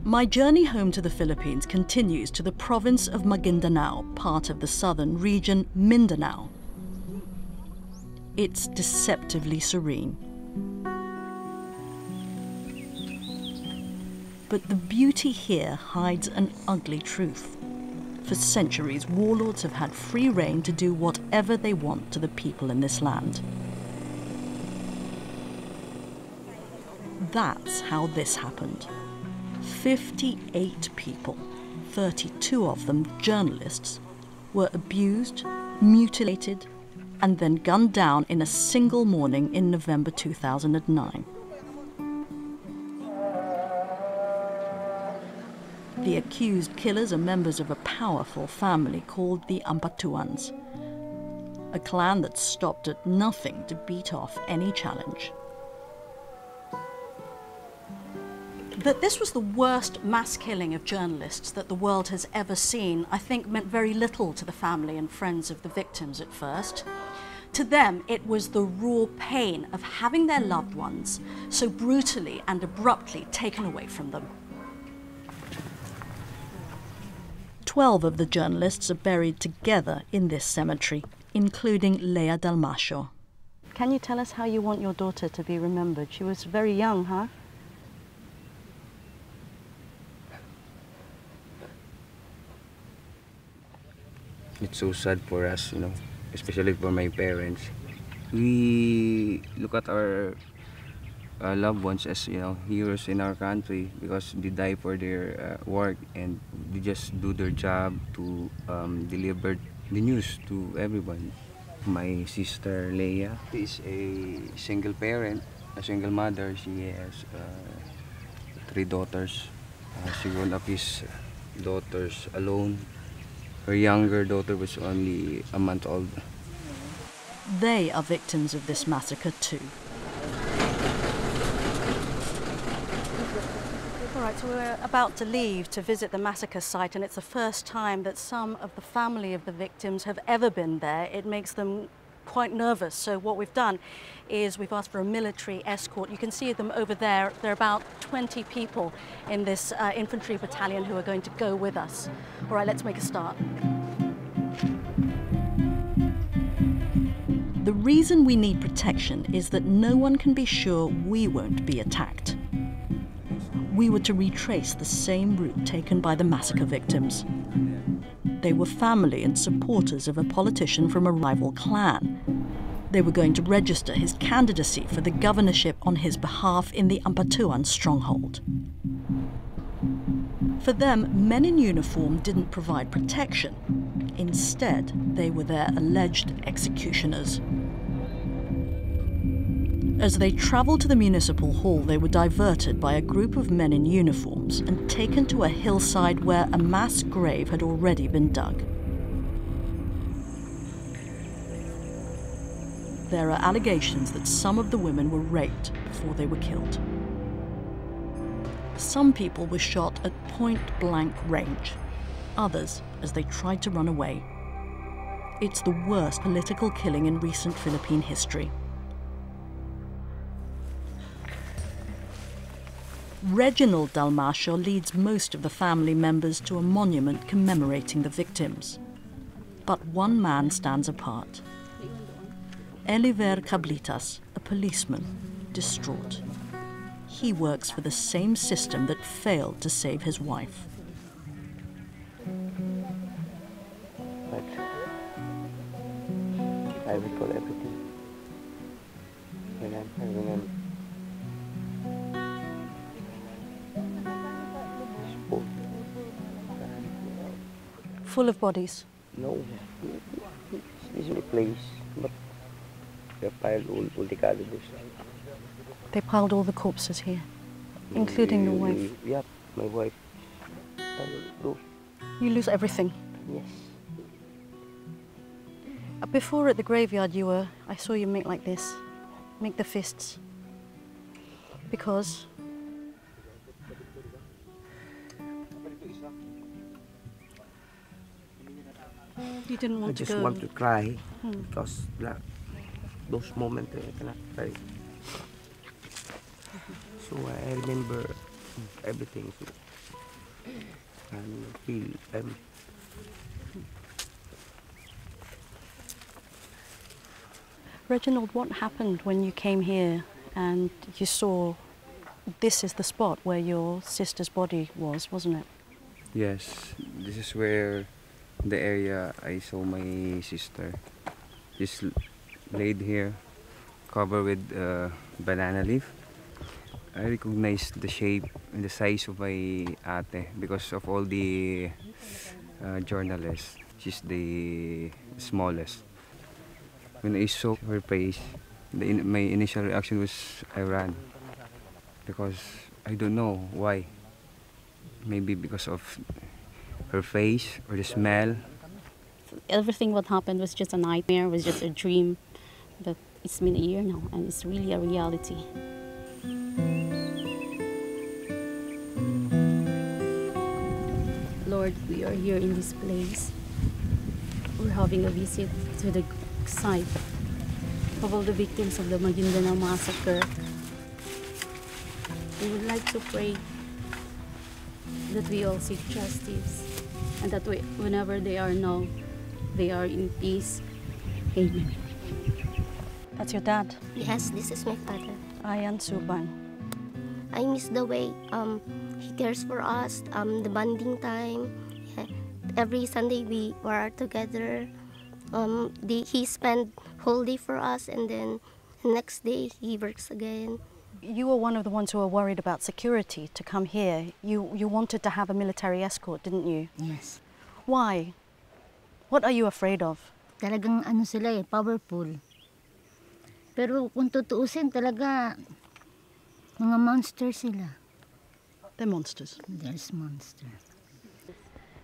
My journey home to the Philippines continues to the province of Maguindanao, part of the southern region, Mindanao. It's deceptively serene. But the beauty here hides an ugly truth. For centuries, warlords have had free rein to do whatever they want to the people in this land. That's how this happened. 58 people, 32 of them journalists, were abused, mutilated, and then gunned down in a single morning in November 2009. The accused killers are members of a powerful family called the Ampatuans, a clan that stopped at nothing to beat off any challenge. That this was the worst mass killing of journalists that the world has ever seen, I think meant very little to the family and friends of the victims at first. To them, it was the raw pain of having their loved ones so brutally and abruptly taken away from them. 12 of the journalists are buried together in this cemetery, including Lea Dalmasio. Can you tell us how you want your daughter to be remembered? She was very young, huh? It's so sad for us, you know, especially for my parents. We look at our loved ones as, you know, heroes in our country because they die for their work and they just do their job to deliver the news to everyone. My sister Leia is a single parent, a single mother. She has 3 daughters. She grew up his daughters alone. Her younger daughter was only a month old. They are victims of this massacre too. All right, so we're about to leave to visit the massacre site, and it's the first time that some of the family of the victims have ever been there. It makes them quite nervous. So what we've done is we've asked for a military escort. You can see them over there. There are about 20 people in this infantry battalion who are going to go with us. All right, let's make a start. The reason we need protection is that no one can be sure we won't be attacked. We were to retrace the same route taken by the massacre victims. They were family and supporters of a politician from a rival clan. They were going to register his candidacy for the governorship on his behalf in the Ampatuan stronghold. For them, men in uniform didn't provide protection. Instead, they were their alleged executioners. As they travelled to the municipal hall, they were diverted by a group of men in uniforms and taken to a hillside where a mass grave had already been dug. There are allegations that some of the women were raped before they were killed. Some people were shot at point-blank range, others as they tried to run away. It's the worst political killing in recent Philippine history. Reginald Dalmasio leads most of the family members to a monument commemorating the victims. But one man stands apart. Eliver Cablitas, a policeman, distraught. He works for the same system that failed to save his wife. But I recall everything. I remember. Full of bodies? No, it's easily placed, but they piled all the cadavers. They piled all the corpses here, including your wife? Yeah, my wife. You lose everything? Yes. Before at the graveyard I saw you make like this, make the fists. Because? You didn't want to go? I just want to cry because those moments I cannot cry. So I remember everything. feel. Reginald, what happened when you came here and you saw this is the spot where your sister's body was, wasn't it? Yes, this is where the area I saw my sister. Just laid here, covered with banana leaf. I recognized the shape and the size of my ate because of all the journalists. She's the smallest. When I saw her face, my initial reaction was I ran because I don't know why. Maybe because of her face or the smell. Everything what happened was just a nightmare, was just a dream. But it's been a year now and it's really a reality. Lord, we are here in this place. We're having a visit to the site of all the victims of the Maguindanao massacre. We would like to pray that we all seek justice and that whenever they are now, they are in peace. Amen. That's your dad, Yes, this is my father. Ayan Subang. I miss the way he cares for us, the bonding time. Yeah. Every Sunday we were together. He spent whole day for us, and then the next day he works again. You were one of the ones who were worried about security to come here. You wanted to have a military escort, didn't you? Yes. Why? What are you afraid of? Talagang ano sila powerful. Pero kung tutuusin talaga, mga monster sila. They're monsters. There's monster.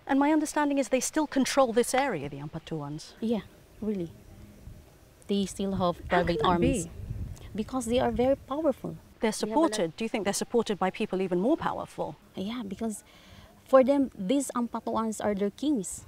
And my understanding is they still control this area, the Ampatuans. Yeah, really. They still have How private can that armies. be? Because they are very powerful. They're supported. Do you think they're supported by people even more powerful? Yeah, because for them, these Ampatuans are their kings.